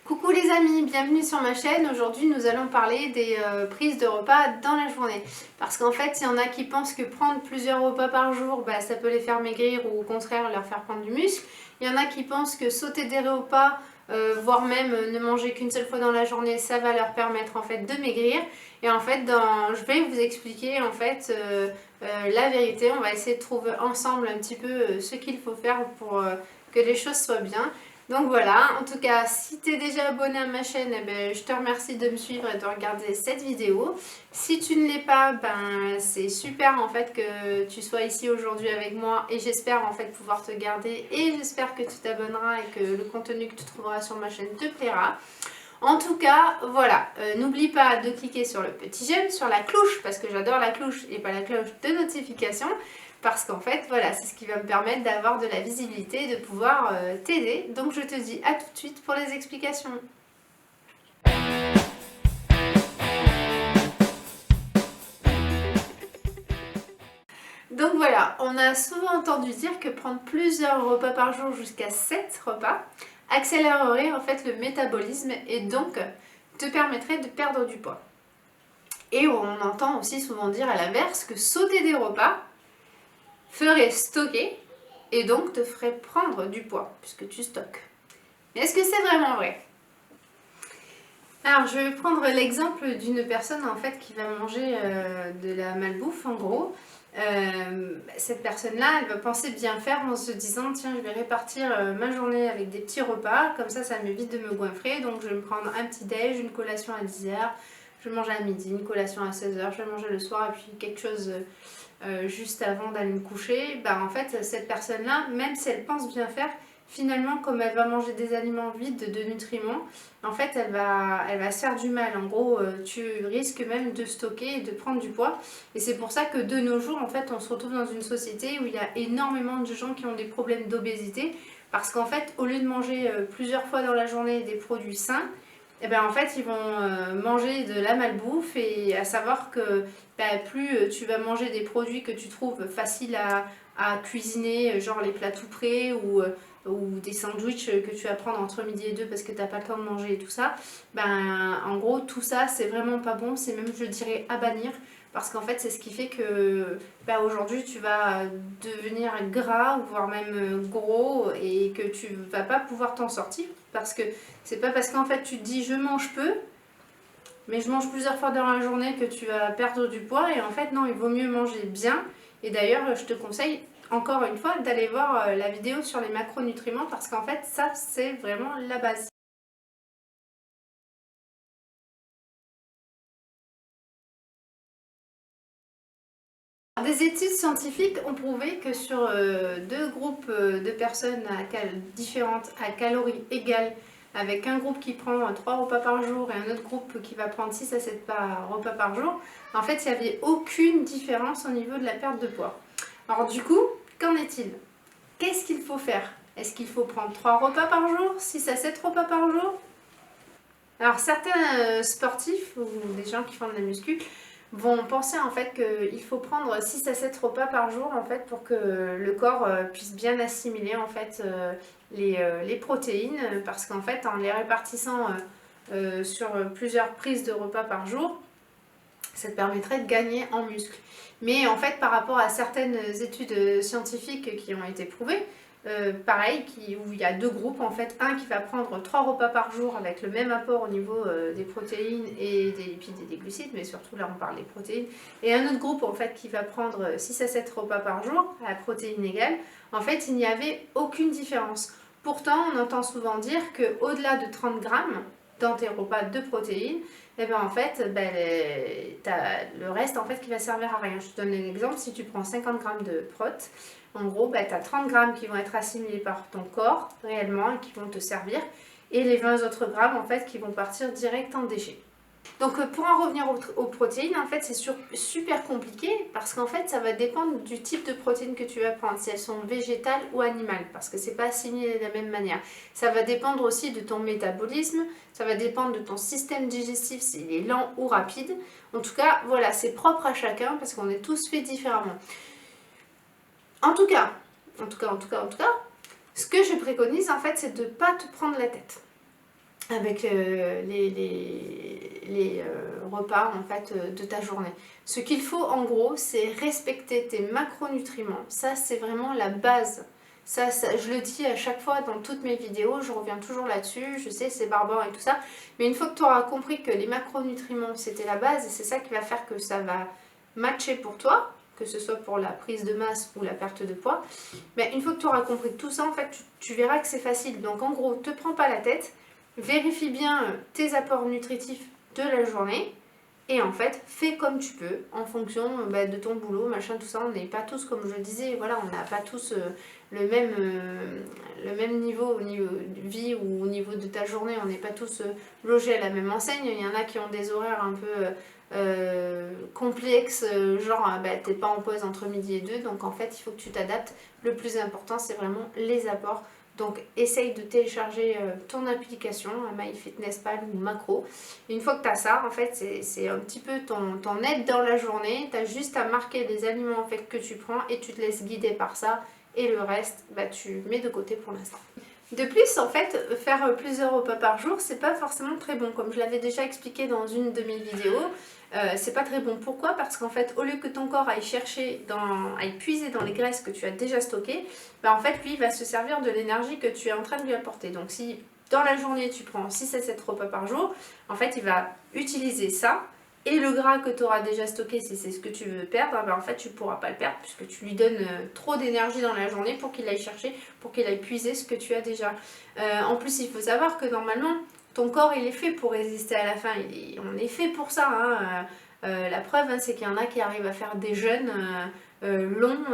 Coucou les amis, bienvenue sur ma chaîne. Aujourd'hui nous allons parler des prises de repas dans la journée. Parce qu'en fait il y en a qui pensent que prendre plusieurs repas par jour, ça peut les faire maigrir ou au contraire leur faire prendre du muscle. Il y en a qui pensent que sauter des repas, voire même ne manger qu'une seule fois dans la journée, ça va leur permettre en fait de maigrir. Et en fait je vais vous expliquer en fait la vérité. On va essayer de trouver ensemble un petit peu ce qu'il faut faire pour que les choses soient bien. Donc voilà, en tout cas, si tu es déjà abonné à ma chaîne, je te remercie de me suivre et de regarder cette vidéo. Si tu ne l'es pas, c'est super en fait que tu sois ici aujourd'hui avec moi et j'espère en fait pouvoir te garder et j'espère que tu t'abonneras et que le contenu que tu trouveras sur ma chaîne te plaira. En tout cas, voilà, n'oublie pas de cliquer sur le petit j'aime, sur la cloche, parce que j'adore la cloche et pas la cloche de notification, parce qu'en fait, voilà, c'est ce qui va me permettre d'avoir de la visibilité et de pouvoir t'aider. Donc je te dis à tout de suite pour les explications. Donc voilà, on a souvent entendu dire que prendre plusieurs repas par jour, jusqu'à 7 repas, accélérerait en fait le métabolisme et donc te permettrait de perdre du poids. Et on entend aussi souvent dire à l'inverse que sauter des repas ferait stocker et donc te ferait prendre du poids puisque tu stockes. Mais est-ce que c'est vraiment vrai? Alors je vais prendre l'exemple d'une personne en fait qui va manger de la malbouffe en gros. Cette personne-là, elle va penser bien faire en se disant tiens, je vais répartir ma journée avec des petits repas, comme ça m'évite de me goinfrer, donc je vais me prendre un petit déj, une collation à 10h, je vais manger à midi, une collation à 16h, je vais manger le soir et puis quelque chose juste avant d'aller me coucher. En fait, cette personne-là, même si elle pense bien faire, finalement, comme elle va manger des aliments vides de nutriments, en fait, elle va se faire du mal. En gros, tu risques même de stocker et de prendre du poids. Et c'est pour ça que de nos jours, en fait, on se retrouve dans une société où il y a énormément de gens qui ont des problèmes d'obésité. Parce qu'en fait, au lieu de manger plusieurs fois dans la journée des produits sains, en fait, ils vont manger de la malbouffe. Et à savoir que plus tu vas manger des produits que tu trouves faciles à cuisiner, genre les plats tout prêts ou des sandwichs que tu vas prendre entre midi et 2 parce que tu n'as pas le temps de manger et tout ça, en gros tout ça c'est vraiment pas bon, c'est même je dirais à bannir parce qu'en fait c'est ce qui fait que aujourd'hui tu vas devenir gras ou voire même gros et que tu vas pas pouvoir t'en sortir parce que c'est pas parce qu'en fait tu te dis je mange peu mais je mange plusieurs fois dans la journée que tu vas perdre du poids et en fait non, il vaut mieux manger bien. Et d'ailleurs je te conseille encore une fois d'aller voir la vidéo sur les macronutriments parce qu'en fait ça c'est vraiment la base. Des études scientifiques ont prouvé que sur deux groupes de personnes différentes à calories égales, avec un groupe qui prend 3 repas par jour et un autre groupe qui va prendre 6 à 7 repas par jour, en fait il n'y avait aucune différence au niveau de la perte de poids. Alors du coup, qu'en est-il? Qu'est-ce qu'il faut faire? Est-ce qu'il faut prendre 3 repas par jour, 6 à 7 repas par jour? Alors certains sportifs ou des gens qui font de la muscu vont penser en fait qu'il faut prendre 6 à 7 repas par jour en fait pour que le corps puisse bien assimiler en fait les protéines parce qu'en fait en les répartissant sur plusieurs prises de repas par jour, ça te permettrait de gagner en muscle. Mais en fait par rapport à certaines études scientifiques qui ont été prouvées, pareil, où il y a deux groupes en fait, un qui va prendre 3 repas par jour avec le même apport au niveau des protéines et des lipides et des glucides, mais surtout là on parle des protéines, et un autre groupe en fait qui va prendre 6 à 7 repas par jour à protéines égales. En fait il n'y avait aucune différence. Pourtant on entend souvent dire qu'au-delà de 30 grammes dans tes repas de protéines, en fait, t'as le reste en fait qui va servir à rien. Je te donne un exemple, si tu prends 50 grammes de prot, en gros, tu as 30 grammes qui vont être assimilés par ton corps réellement et qui vont te servir, et les 20 autres grammes en fait qui vont partir direct en déchets. Donc pour en revenir aux protéines, en fait c'est super compliqué parce qu'en fait ça va dépendre du type de protéines que tu vas prendre, si elles sont végétales ou animales, parce que c'est pas assimilé de la même manière. Ça va dépendre aussi de ton métabolisme, ça va dépendre de ton système digestif, s'il est lent ou rapide. En tout cas, voilà, c'est propre à chacun parce qu'on est tous faits différemment. En tout cas, ce que je préconise en fait, c'est de ne pas te prendre la tête. avec les repas en fait de ta journée. Ce qu'il faut en gros, c'est respecter tes macronutriments. Ça, c'est vraiment la base. Ça, je le dis à chaque fois dans toutes mes vidéos, je reviens toujours là-dessus, je sais c'est barbare et tout ça, mais une fois que tu auras compris que les macronutriments c'était la base, et c'est ça qui va faire que ça va matcher pour toi, que ce soit pour la prise de masse ou la perte de poids, mais une fois que tu auras compris tout ça, en fait, tu verras que c'est facile. Donc en gros, te prends pas la tête, vérifie bien tes apports nutritifs de la journée, et en fait, fais comme tu peux, en fonction de ton boulot, machin, tout ça. On n'est pas tous, comme je le disais, voilà, on n'a pas tous le même niveau au niveau de vie ou au niveau de ta journée. On n'est pas tous logés à la même enseigne. Il y en a qui ont des horaires un peu complexes, genre t'es pas en pause entre midi et 2. Donc en fait, il faut que tu t'adaptes. Le plus important, c'est vraiment les apports. Donc essaye de télécharger ton application, MyFitnessPal ou Macro. Une fois que tu as ça, en fait, c'est un petit peu ton aide dans la journée. Tu as juste à marquer les aliments en fait, que tu prends et tu te laisses guider par ça. Et le reste, tu mets de côté pour l'instant. De plus, en fait, faire plusieurs repas par jour, c'est pas forcément très bon. Comme je l'avais déjà expliqué dans une de mes vidéos, c'est pas très bon. Pourquoi? Parce qu'en fait, au lieu que ton corps aille chercher, aille puiser dans les graisses que tu as déjà stockées, en fait, lui, il va se servir de l'énergie que tu es en train de lui apporter. Donc, si dans la journée, tu prends 6 à 7 repas par jour, en fait, il va utiliser ça. Et le gras que tu auras déjà stocké, si c'est ce que tu veux perdre, en fait, tu ne pourras pas le perdre puisque tu lui donnes trop d'énergie dans la journée pour qu'il aille chercher, pour qu'il aille puiser ce que tu as déjà. En plus, il faut savoir que normalement, ton corps, il est fait pour résister à la faim. On est fait pour ça. La preuve, c'est qu'il y en a qui arrivent à faire des jeûnes longs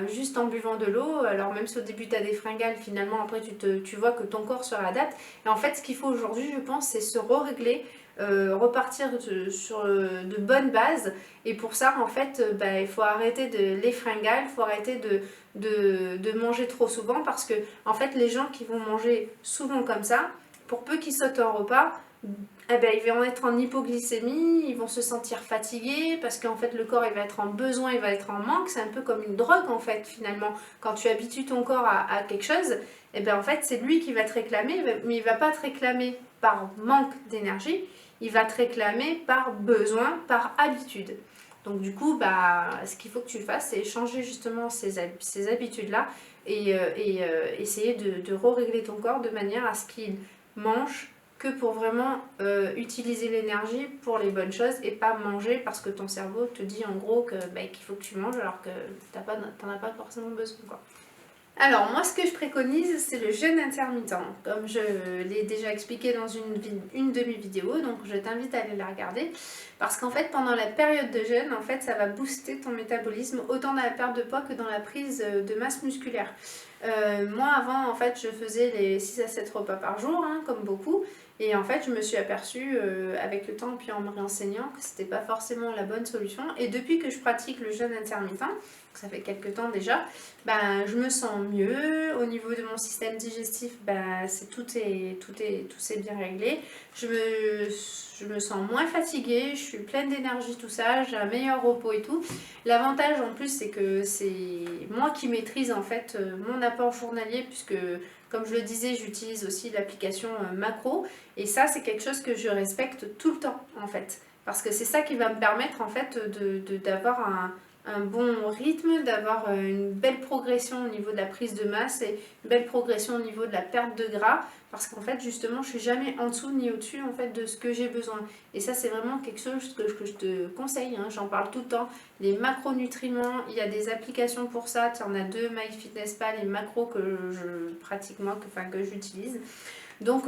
juste en buvant de l'eau. Alors même si au début, tu as des fringales, finalement, après, tu vois que ton corps se réadapte. Et en fait, ce qu'il faut aujourd'hui, je pense, c'est se régler. Repartir sur de bonnes bases, et pour ça en fait il faut arrêter les fringales, il faut arrêter de manger trop souvent, parce que en fait les gens qui vont manger souvent comme ça, pour peu qu'ils sautent un repas, ils vont être en hypoglycémie, ils vont se sentir fatigués, parce qu'en fait le corps il va être en besoin, il va être en manque. C'est un peu comme une drogue en fait finalement. Quand tu habitues ton corps à quelque chose, en fait c'est lui qui va te réclamer, mais il va pas te réclamer par manque d'énergie, il va te réclamer par besoin, par habitude. Donc du coup, ce qu'il faut que tu fasses, c'est changer justement ces habitudes-là, et essayer de régler ton corps de manière à ce qu'il mange que pour vraiment utiliser l'énergie pour les bonnes choses, et pas manger parce que ton cerveau te dit en gros qu'il faut que tu manges alors que t'en as pas forcément besoin, quoi. Alors moi, ce que je préconise, c'est le jeûne intermittent, comme je l'ai déjà expliqué dans une de mes vidéos, donc je t'invite à aller la regarder, parce qu'en fait pendant la période de jeûne, en fait ça va booster ton métabolisme autant dans la perte de poids que dans la prise de masse musculaire. Moi avant, en fait, je faisais les 6 à 7 repas par jour, comme beaucoup, et en fait je me suis aperçue avec le temps, puis en me renseignant, que c'était pas forcément la bonne solution. Et depuis que je pratique le jeûne intermittent, ça fait quelques temps déjà, je me sens mieux. Au niveau de mon système digestif, tout s'est bien réglé. Je me sens moins fatiguée, je suis pleine d'énergie, tout ça, j'ai un meilleur repos et tout. L'avantage en plus, c'est que c'est moi qui maîtrise en fait mon apport journalier, puisque comme je le disais, j'utilise aussi l'application Macro, et ça c'est quelque chose que je respecte tout le temps en fait, parce que c'est ça qui va me permettre en fait d'avoir un bon rythme, d'avoir une belle progression au niveau de la prise de masse et une belle progression au niveau de la perte de gras, parce qu'en fait justement je suis jamais en dessous ni au-dessus en fait de ce que j'ai besoin. Et ça c'est vraiment quelque chose que je te conseille, j'en parle tout le temps. Les macronutriments, il y a des applications pour ça, tu en as deux, MyFitnessPal et Macro, que je pratique moi, que j'utilise. Donc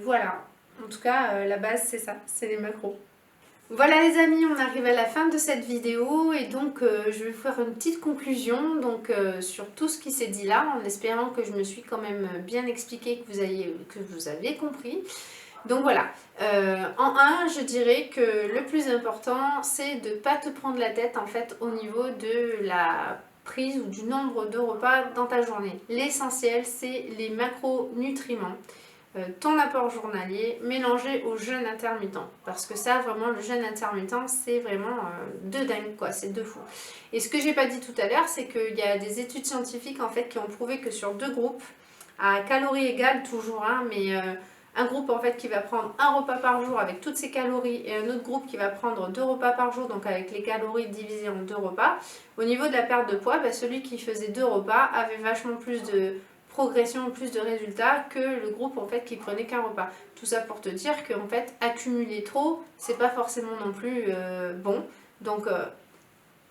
voilà, en tout cas la base c'est ça, c'est les macros. Voilà les amis, on arrive à la fin de cette vidéo, et donc je vais vous faire une petite conclusion sur tout ce qui s'est dit là, en espérant que je me suis quand même bien expliqué, que vous avez compris. Donc voilà, en un, je dirais que le plus important, c'est de ne pas te prendre la tête en fait au niveau de la prise ou du nombre de repas dans ta journée. L'essentiel, c'est les macronutriments. Ton apport journalier mélangé au jeûne intermittent, parce que ça vraiment le jeûne intermittent c'est vraiment de dingue quoi, c'est de fou. Et ce que j'ai pas dit tout à l'heure, c'est qu'il y a des études scientifiques en fait qui ont prouvé que sur deux groupes à calories égales toujours, mais un groupe en fait qui va prendre un repas par jour avec toutes ses calories et un autre groupe qui va prendre 2 repas par jour, donc avec les calories divisées en 2 repas, au niveau de la perte de poids, celui qui faisait 2 repas avait vachement plus de progression, plus de résultats que le groupe en fait qui prenait qu'un repas. Tout ça pour te dire que en fait accumuler trop, c'est pas forcément non plus bon. Donc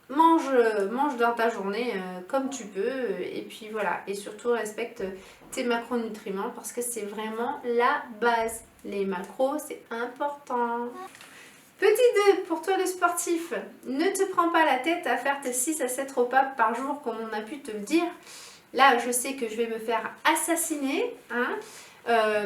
mange dans ta journée comme tu peux et puis voilà, et surtout respecte tes macronutriments parce que c'est vraiment la base. Les macros, c'est important. Petit 2, pour toi le sportif, ne te prends pas la tête à faire tes 6 à 7 repas par jour comme on a pu te le dire. Là, je sais que je vais me faire assassiner, hein,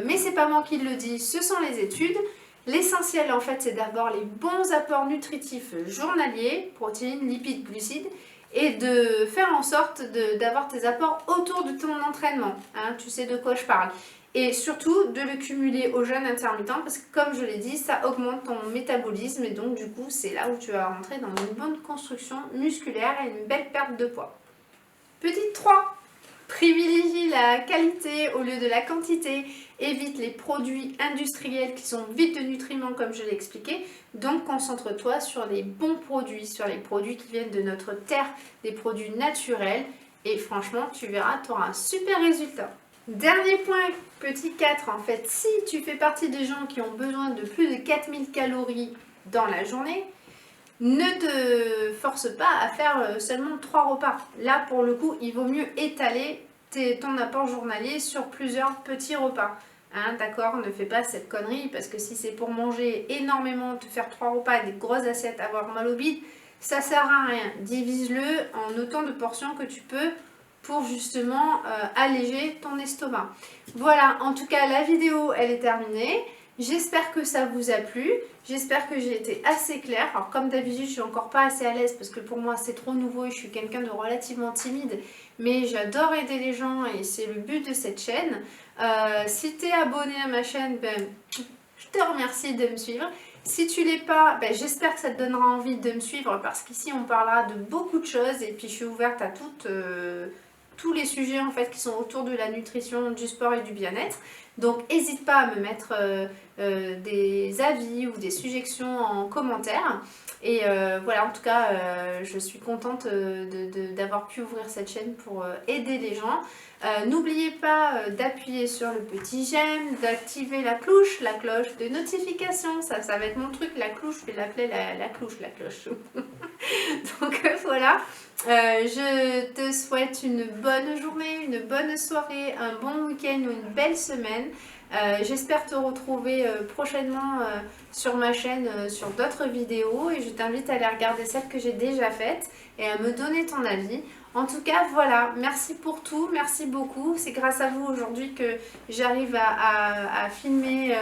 mais c'est pas moi qui le dis, ce sont les études. L'essentiel en fait c'est d'avoir les bons apports nutritifs journaliers, protéines, lipides, glucides, et de faire en sorte d'avoir tes apports autour de ton entraînement, hein, tu sais de quoi je parle. Et surtout de le cumuler au jeûne intermittent parce que comme je l'ai dit, ça augmente ton métabolisme et donc du coup c'est là où tu vas rentrer dans une bonne construction musculaire et une belle perte de poids. Petite 3. Privilégie la qualité au lieu de la quantité, évite les produits industriels qui sont vides de nutriments comme je l'ai expliqué, donc concentre-toi sur les bons produits, sur les produits qui viennent de notre terre, des produits naturels et franchement tu verras, tu auras un super résultat. Dernier point, petit 4, en fait, si tu fais partie des gens qui ont besoin de plus de 4000 calories dans la journée, ne te force pas à faire seulement 3 repas. Là, pour le coup, il vaut mieux étaler ton apport journalier sur plusieurs petits repas. Hein, d'accord, ne fais pas cette connerie parce que si c'est pour manger énormément, te faire 3 repas et des grosses assiettes, avoir mal au bide, ça sert à rien. Divise-le en autant de portions que tu peux pour justement alléger ton estomac. Voilà, en tout cas, la vidéo, elle est terminée. J'espère que ça vous a plu, j'espère que j'ai été assez claire. Alors comme d'habitude je suis encore pas assez à l'aise parce que pour moi c'est trop nouveau et je suis quelqu'un de relativement timide. Mais j'adore aider les gens et c'est le but de cette chaîne. Si tu es abonné à ma chaîne, je te remercie de me suivre. Si tu l'es pas, j'espère que ça te donnera envie de me suivre parce qu'ici on parlera de beaucoup de choses et puis je suis ouverte à tous les sujets en fait qui sont autour de la nutrition, du sport et du bien-être. Donc n'hésite pas à me mettre des avis ou des suggestions en commentaire. Et voilà, en tout cas, je suis contente d'avoir pu ouvrir cette chaîne pour aider les gens. N'oubliez pas d'appuyer sur le petit j'aime, d'activer la cloche de notification. Ça va être mon truc, la cloche, je vais l'appeler la cloche. Donc voilà, je te souhaite une bonne journée, une bonne soirée, un bon week-end ou une belle semaine. J'espère te retrouver prochainement sur ma chaîne sur d'autres vidéos et je t'invite à aller regarder celles que j'ai déjà faites et à me donner ton avis. En tout cas, voilà, merci pour tout, merci beaucoup. C'est grâce à vous aujourd'hui que j'arrive à filmer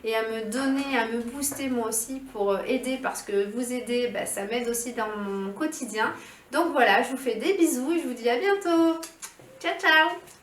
et à me donner, à me booster moi aussi pour aider parce que vous aider, ça m'aide aussi dans mon quotidien. Donc voilà, je vous fais des bisous et je vous dis à bientôt. Ciao, ciao!